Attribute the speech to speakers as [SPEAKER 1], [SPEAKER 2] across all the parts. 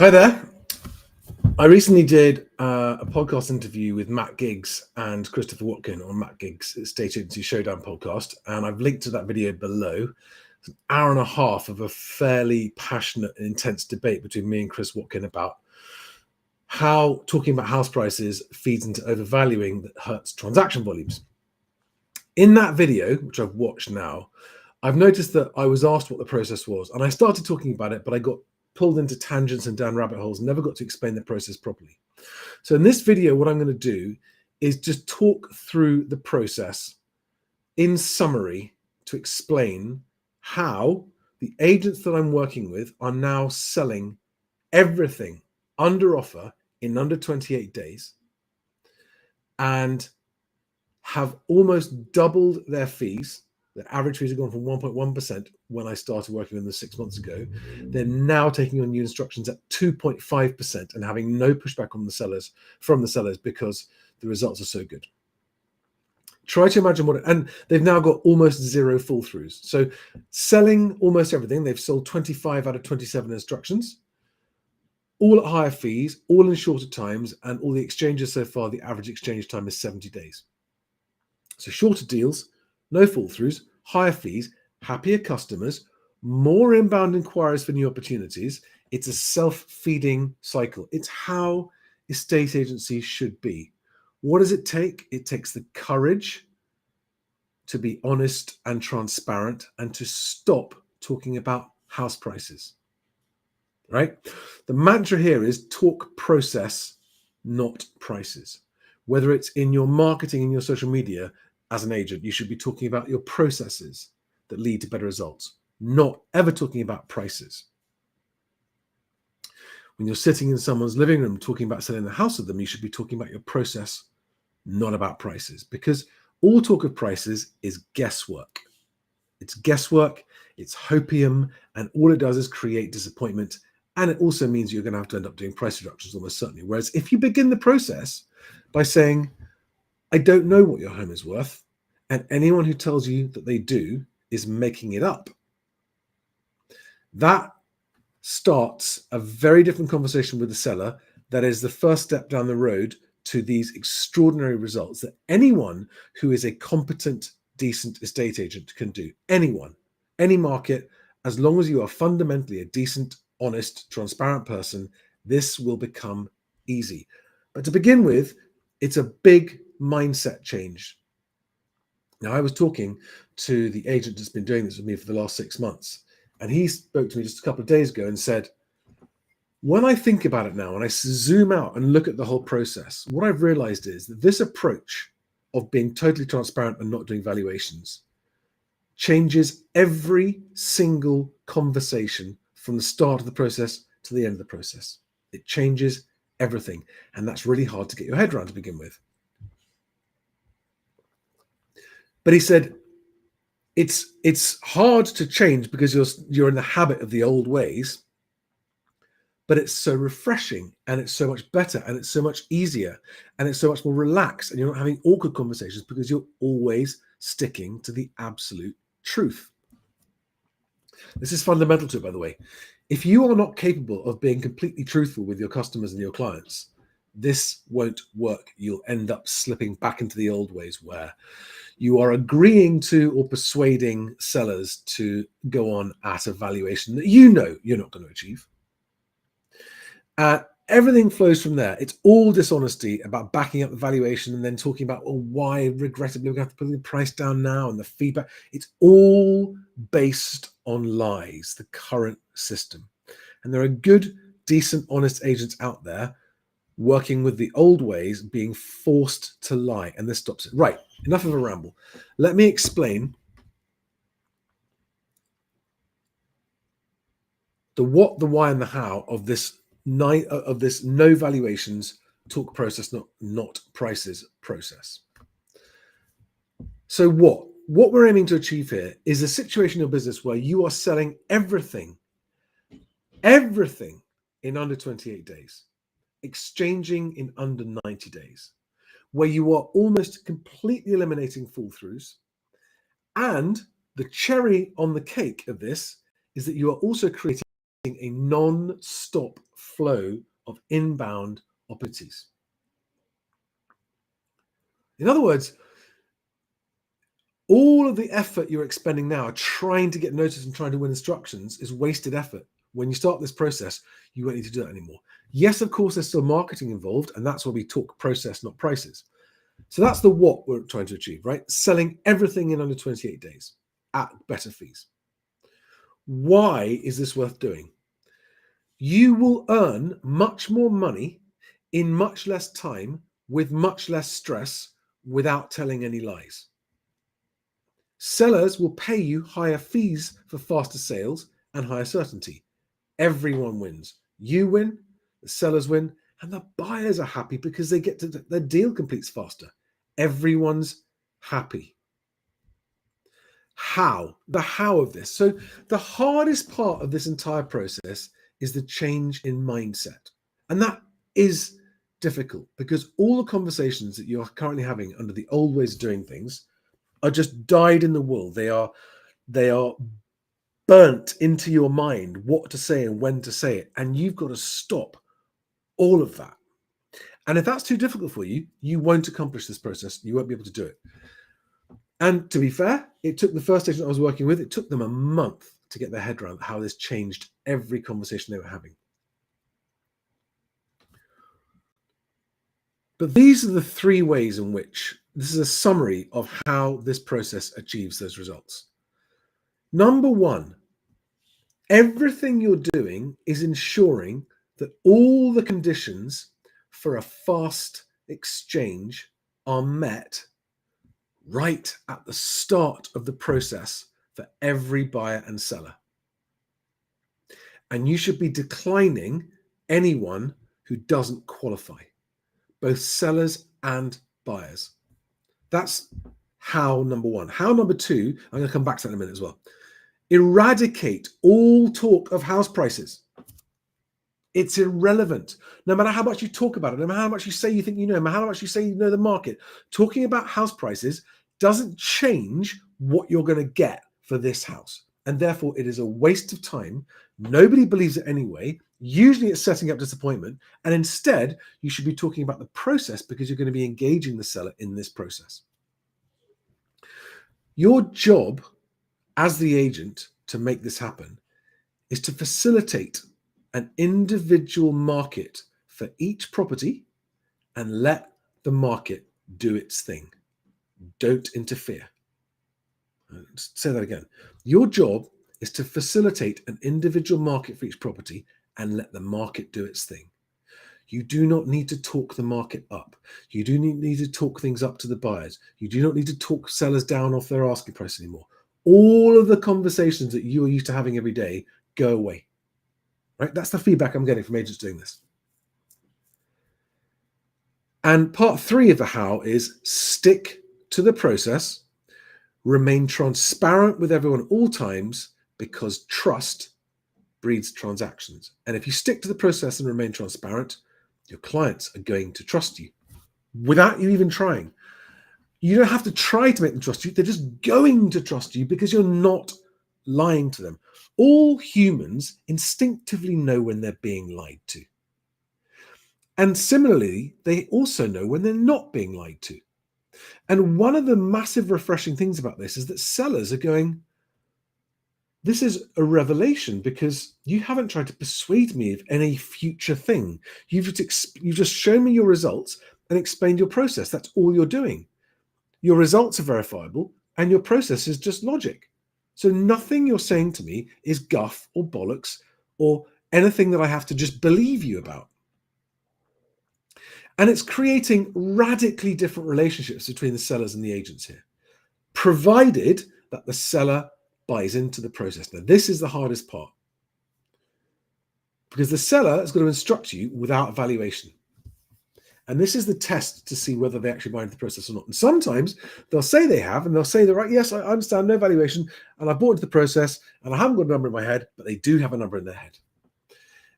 [SPEAKER 1] Hi there. I recently did a podcast interview with Matt Giggs and Christopher Watkin on Matt Giggs' Estate Agency Showdown podcast, and I've linked to that video below. It's an hour and a half of a fairly passionate and intense debate between me and Chris Watkin about how talking about house prices feeds into overvaluing that hurts transaction volumes. In that video, which I've watched now, I've noticed that I was asked what the process was, and I started talking about it, but I got pulled into tangents and down rabbit holes, never got to explain the process properly. So in this video, what I'm going to do is just talk through the process in summary to explain how the agents that I'm working with are now selling everything under offer in under 28 days and have almost doubled their fees. The average fees have gone from 1.1% when I started working with them 6 months ago. They're now taking on new instructions at 2.5% and having no pushback on the sellers from the sellers because the results are so good. Try to imagine and they've now got almost zero fall throughs. So selling almost everything, they've sold 25 out of 27 instructions, all at higher fees, all in shorter times, and all the exchanges so far, the average exchange time is 70 days. So shorter deals, no fall throughs, higher fees, happier customers, more inbound inquiries for new opportunities. It's a self-feeding cycle. It's how estate agencies should be. What does it take? It takes the courage to be honest and transparent and to stop talking about house prices, right? The mantra here is talk process, not prices. Whether it's in your marketing, in your social media, as an agent, you should be talking about your processes that lead to better results, not ever talking about prices. When you're sitting in someone's living room talking about selling the house with them, you should be talking about your process, not about prices, because all talk of prices is guesswork. It's guesswork, it's hopium, and all it does is create disappointment. And it also means you're going to have to end up doing price reductions almost certainly. Whereas if you begin the process by saying, I don't know what your home is worth, and anyone who tells you that they do is making it up, that starts a very different conversation with the seller. That is the first step down the road to these extraordinary results that anyone who is a competent, decent estate agent can do. Anyone, any market, as long as you are fundamentally a decent, honest, transparent person, this will become easy. But to begin with, it's a big mindset change. Now, I was talking to the agent that's been doing this with me for the last 6 months, and he spoke to me just a couple of days ago and said, when I think about it now, and I zoom out and look at the whole process, what I've realized is that this approach of being totally transparent and not doing valuations changes every single conversation from the start of the process to the end of the process. It changes everything. And that's really hard to get your head around to begin with. But he said, it's hard to change because you're in the habit of the old ways, but it's so refreshing and it's so much better and it's so much easier and it's so much more relaxed and you're not having awkward conversations because you're always sticking to the absolute truth. This is fundamental to it, by the way. If you are not capable of being completely truthful with your customers and your clients, this won't work. You'll end up slipping back into the old ways where you are agreeing to or persuading sellers to go on at a valuation that you know you're not going to achieve. Everything flows from there. It's all dishonesty about backing up the valuation and then talking about, well, why regrettably we're going to have to put the price down now and the feedback. It's all based on lies, the current system. And there are good, decent, honest agents out there working with the old ways, being forced to lie, and this stops it. Right, enough of a ramble. Let me explain the what, the why, and the how of this no valuations talk process, not prices process. So what we're aiming to achieve here is a situation in your business where you are selling everything in under 28 days, exchanging in under 90 days, where you are almost completely eliminating fall throughs. And the cherry on the cake of this is that you are also creating a non-stop flow of inbound opportunities. In other words, all of the effort you're expending now trying to get noticed and trying to win instructions is wasted effort. When you start this process, you won't need to do that anymore. Yes, of course, there's still marketing involved, and that's why we talk process, not prices. So that's the what we're trying to achieve, right? Selling everything in under 28 days at better fees. Why is this worth doing? You will earn much more money in much less time with much less stress without telling any lies. Sellers will pay you higher fees for faster sales and higher certainty. Everyone wins. You win, the sellers win, and the buyers are happy because they get to their deal completes faster. Everyone's happy. How? The how of this. So the hardest part of this entire process is the change in mindset. And that is difficult because all the conversations that you're currently having under the old ways of doing things are just dyed in the wool. They are burnt into your mind what to say and when to say it. And you've got to stop all of that. And if that's too difficult for you, you won't accomplish this process. You won't be able to do it. And to be fair, it took the first agent I was working with, it took them a month to get their head around how this changed every conversation they were having. But these are the three ways in which this is a summary of how this process achieves those results. Number one, everything you're doing is ensuring that all the conditions for a fast exchange are met right at the start of the process for every buyer and seller. And you should be declining anyone who doesn't qualify, both sellers and buyers. That's how number one. How number two, I'm going to come back to that in a minute as well. Eradicate all talk of house prices. It's irrelevant. No matter how much you talk about it, no matter how much you say you think you know, no matter how much you say you know the market, talking about house prices doesn't change what you're going to get for this house. And therefore, it is a waste of time. Nobody believes it anyway. Usually it's setting up disappointment. And instead, you should be talking about the process because you're going to be engaging the seller in this process. Your job as the agent to make this happen is to facilitate an individual market for each property and let the market do its thing. Don't interfere. Let's say that again. Your job is to facilitate an individual market for each property and let the market do its thing. You do not need to talk the market up. You do not need to talk things up to the buyers. You do not need to talk sellers down off their asking price anymore. All of the conversations that you are used to having every day go away. Right? That's the feedback I'm getting from agents doing this. And part three of the how is stick to the process, remain transparent with everyone at all times because trust breeds transactions. And if you stick to the process and remain transparent, your clients are going to trust you without you even trying. You don't have to try to make them trust you. They're just going to trust you because you're not lying to them. All humans instinctively know when they're being lied to. And similarly, they also know when they're not being lied to. And one of the massive refreshing things about this is that sellers are going, this is a revelation because you haven't tried to persuade me of any future thing. You've just shown me your results and explained your process. That's all you're doing. Your results are verifiable and your process is just logic. So nothing you're saying to me is guff or bollocks or anything that I have to just believe you about. And it's creating radically different relationships between the sellers and the agents here, provided that the seller buys into the process. Now, this is the hardest part because the seller has got to instruct you without valuation. And this is the test to see whether they actually buy into the process or not. And sometimes they'll say they have, and they'll say they're right, yes, I understand, no valuation, and I bought into the process, and I haven't got a number in my head, but they do have a number in their head.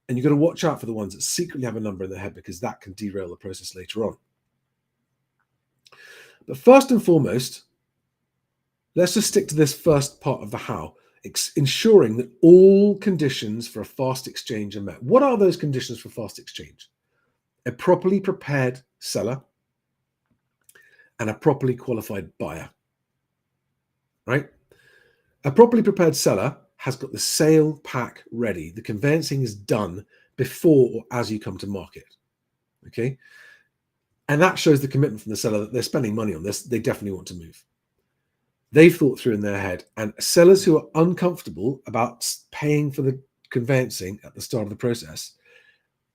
[SPEAKER 1] And you've got to watch out for the ones that secretly have a number in their head because that can derail the process later on. But first and foremost, let's just stick to this first part of the how. ensuring that all conditions for a fast exchange are met. What are those conditions for fast exchange? A properly prepared seller and a properly qualified buyer, right? A properly prepared seller has got the sale pack ready. The conveyancing is done before or as you come to market, okay? And that shows the commitment from the seller that they're spending money on this. They definitely want to move. They've thought through in their head. And sellers who are uncomfortable about paying for the conveyancing at the start of the process,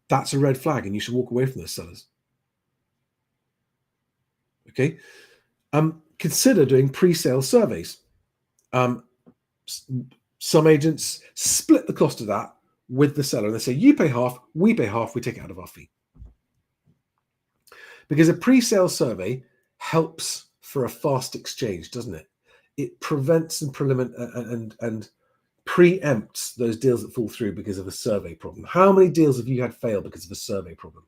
[SPEAKER 1] that's a red flag, and you should walk away from those sellers. Okay. Consider doing pre-sale surveys. Some agents split the cost of that with the seller, and they say, you pay half, we pay half, we take it out of our fee. Because a pre-sale survey helps for a fast exchange, doesn't it? It prevents and preempts those deals that fall through because of a survey problem. How many deals have you had fail because of a survey problem?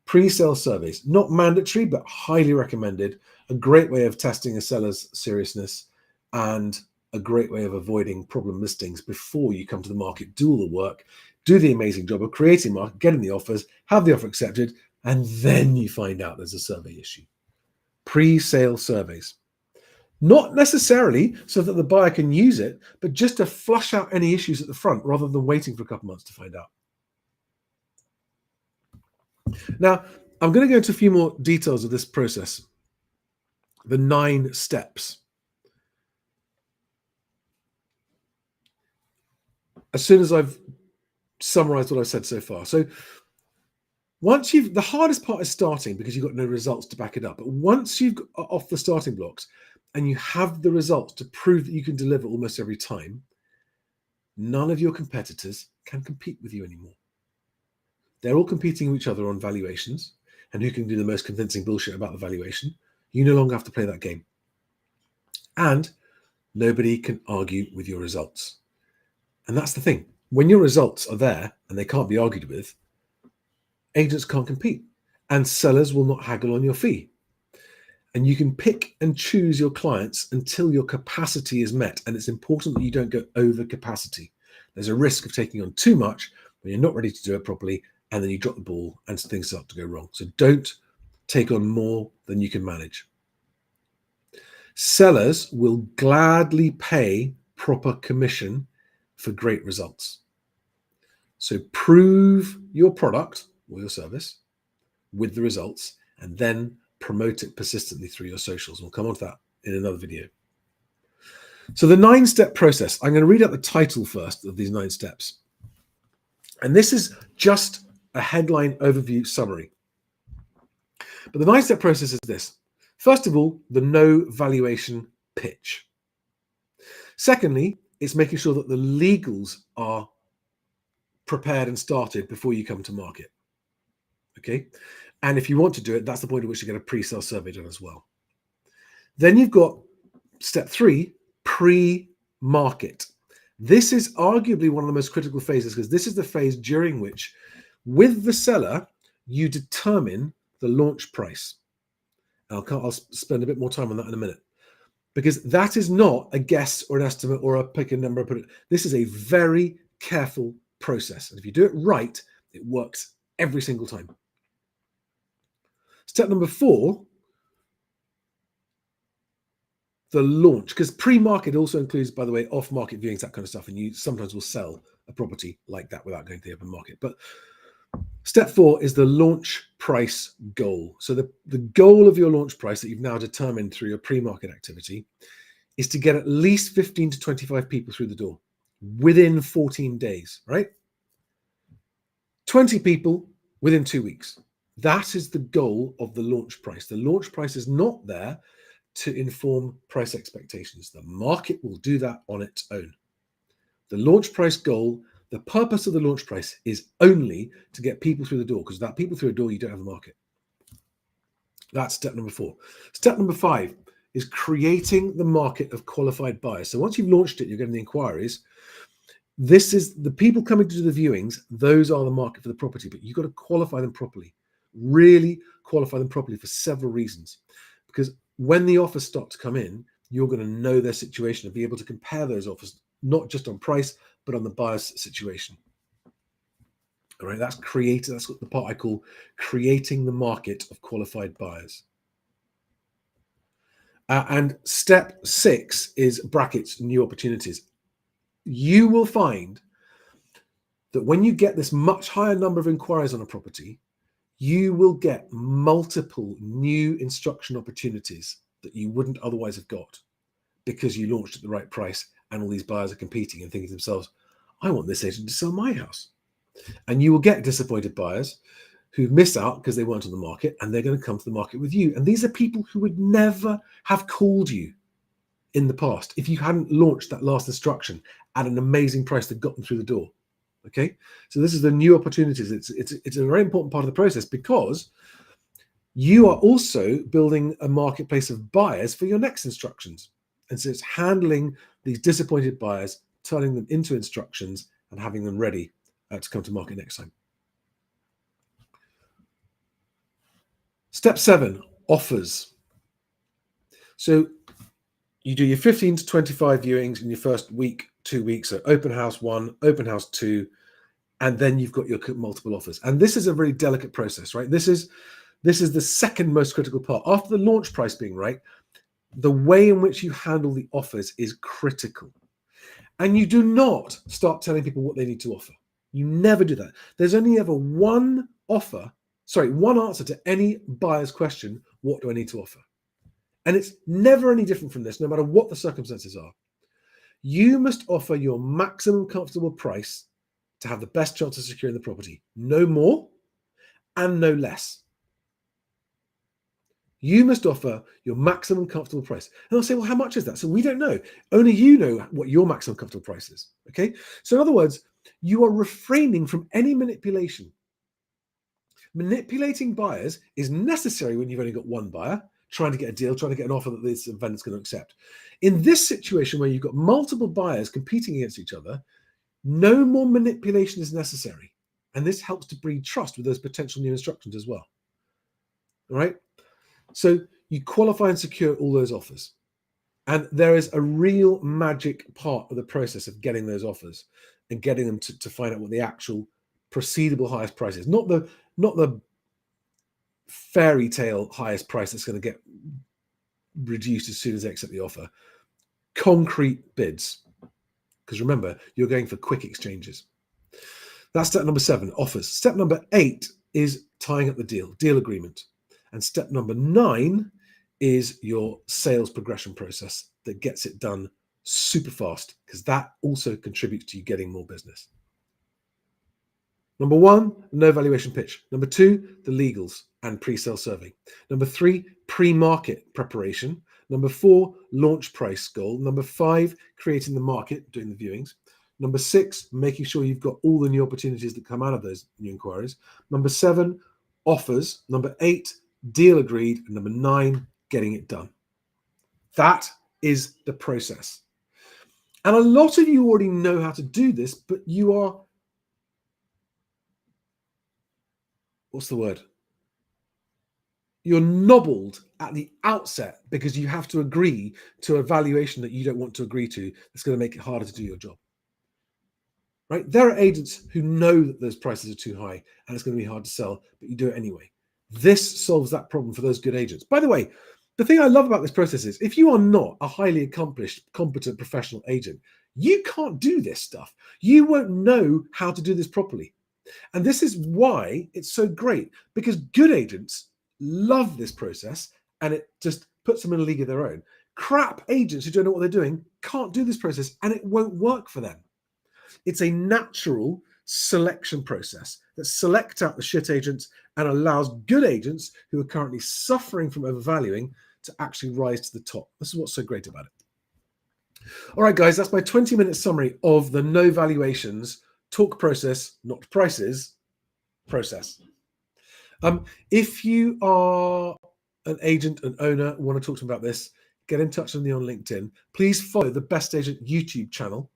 [SPEAKER 1] Pre-sale surveys, not mandatory, but highly recommended. A great way of testing a seller's seriousness and a great way of avoiding problem listings before you come to the market. Do all the work, do the amazing job of creating a market, getting the offers, have the offer accepted, and then you find out there's a survey issue. Pre-sale surveys. Not necessarily so that the buyer can use it, but just to flush out any issues at the front rather than waiting for a couple months to find out. Now, I'm going to go into a few more details of this process. The 9 steps. As soon as I've summarized what I've said so far. So the hardest part is starting because you've got no results to back it up. But once you've got off the starting blocks and you have the results to prove that you can deliver almost every time, none of your competitors can compete with you anymore. They're all competing with each other on valuations and who can do the most convincing bullshit about the valuation. You no longer have to play that game. And nobody can argue with your results. And that's the thing. When your results are there and they can't be argued with, agents can't compete and sellers will not haggle on your fee. And you can pick and choose your clients until your capacity is met. And it's important that you don't go over capacity. There's a risk of taking on too much when you're not ready to do it properly, and then you drop the ball and things start to go wrong. So don't take on more than you can manage. Sellers will gladly pay proper commission for great results. So prove your product or your service with the results and then promote it persistently through your socials. We'll come on to that in another video. So the 9-step process, I'm going to read out the title first of these 9 steps. And this is just a headline overview summary. But the 9-step process is this. First of all, the no valuation pitch. Secondly, it's making sure that the legals are prepared and started before you come to market. Okay. And if you want to do it, that's the point at which you get a pre-sale survey done as well. Then you've got step 3, pre-market. This is arguably one of the most critical phases because this is the phase during which, with the seller, you determine the launch price. I'll spend a bit more time on that in a minute, because that is not a guess or an estimate or a pick a number. This is a very careful process. And if you do it right, it works every single time. Step number 4, the launch, because pre-market also includes, by the way, off-market viewings, that kind of stuff. And you sometimes will sell a property like that without going to the open market. But step 4 is the launch price goal. So the goal of your launch price that you've now determined through your pre-market activity is to get at least 15 to 25 people through the door within 14 days, right? 20 people within 2 weeks. That is the goal of the launch price. The launch price is not there to inform price expectations. The market will do that on its own. The launch price goal, the purpose of the launch price is only to get people through the door, because without people through a door, you don't have a market. That's step number 4. Step number 5 is creating the market of qualified buyers. So once you've launched it, you're getting the inquiries. This is the people coming to do the viewings. Those are the market for the property, but you've got to qualify them properly. Really qualify them properly for several reasons. Because when the offers start to come in, you're going to know their situation and be able to compare those offers not just on price, but on the buyer's situation. All right, that's what the part I call creating the market of qualified buyers. And step 6 is brackets, new opportunities. You will find that when you get this much higher number of inquiries on a property, you will get multiple new instruction opportunities that you wouldn't otherwise have got because you launched at the right price and all these buyers are competing and thinking to themselves, I want this agent to sell my house. And you will get disappointed buyers who miss out because they weren't on the market, and they're going to come to the market with you. And these are people who would never have called you in the past if you hadn't launched that last instruction at an amazing price that got them through the door. Okay, so this is the new opportunities. It's a very important part of the process because you are also building a marketplace of buyers for your next instructions. And so it's handling these disappointed buyers, turning them into instructions and having them ready to come to market next time. Step 7, offers. So you do your 15 to 25 viewings in your first week, 2 weeks. So open house 1, open house 2, and then you've got your multiple offers. And this is a very delicate process, right? This is the second most critical part. After the launch price being right, the way in which you handle the offers is critical. And you do not start telling people what they need to offer. You never do that. There's only ever one answer to any buyer's question, what do I need to offer? And it's never any different from this, no matter what the circumstances are. You must offer your maximum comfortable price to have the best chance of securing the property. No more and no less. You must offer your maximum comfortable price. And I'll say, well, how much is that? So we don't know. Only you know what your maximum comfortable price is. Okay. So in other words, you are refraining from any manipulation. Manipulating buyers is necessary when you've only got one buyer trying to get a deal, trying to get an offer that this vendor's going to accept. In this situation where you've got multiple buyers competing against each other, no more manipulation is necessary. And this helps to breed trust with those potential new instructions as well. All right. So you qualify and secure all those offers. And there is a real magic part of the process of getting those offers and getting them to find out what the actual proceedable highest price is. Not the fairy tale highest price that's going to get reduced as soon as they accept the offer. Concrete bids. Because remember, you're going for quick exchanges. That's step number 7, offers. Step number 8 is tying up the deal agreement. And step number 9 is your sales progression process that gets it done super fast, because that also contributes to you getting more business. Number 1, no valuation pitch. Number 2, the legals and pre-sale survey. Number 3, pre-market preparation. Number 4, launch price goal. Number 5, creating the market, doing the viewings. Number 6, making sure you've got all the new opportunities that come out of those new inquiries. Number 7, offers. Number 8, deal agreed. And number 9, getting it done. That is the process. And a lot of you already know how to do this, but you are, what's the word? You're nobbled at the outset because you have to agree to a valuation that you don't want to agree to that's going to make it harder to do your job. Right? There are agents who know that those prices are too high and it's going to be hard to sell, but you do it anyway. This solves that problem for those good agents. By the way, the thing I love about this process is if you are not a highly accomplished, competent professional agent, you can't do this stuff. You won't know how to do this properly. And this is why it's so great, because good agents love this process and it just puts them in a league of their own. Crap agents who don't know what they're doing can't do this process and it won't work for them. It's a natural selection process that selects out the shit agents and allows good agents who are currently suffering from overvaluing to actually rise to the top. This is what's so great about it. All right, guys, that's my 20-minute summary of the no valuations talk process, not prices process. If you are an agent, an owner, want to talk to me about this, get in touch with me on LinkedIn. Please follow the Best Agent YouTube channel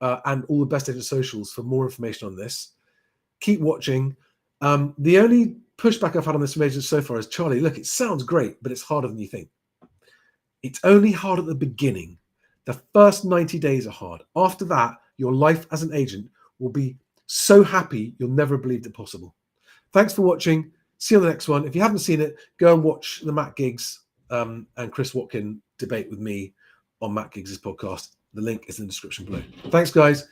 [SPEAKER 1] and all the Best Agent socials for more information on this. Keep watching. The only pushback I've had on this from agents so far is, Charlie, look, it sounds great, but it's harder than you think. It's only hard at the beginning. The first 90 days are hard. After that, your life as an agent will be so happy you'll never have believed it possible. Thanks for watching. See you on the next one. If you haven't seen it, go and watch the Matt Giggs and Chris Watkin debate with me on Matt Giggs' podcast. The link is in the description below. Thanks, guys.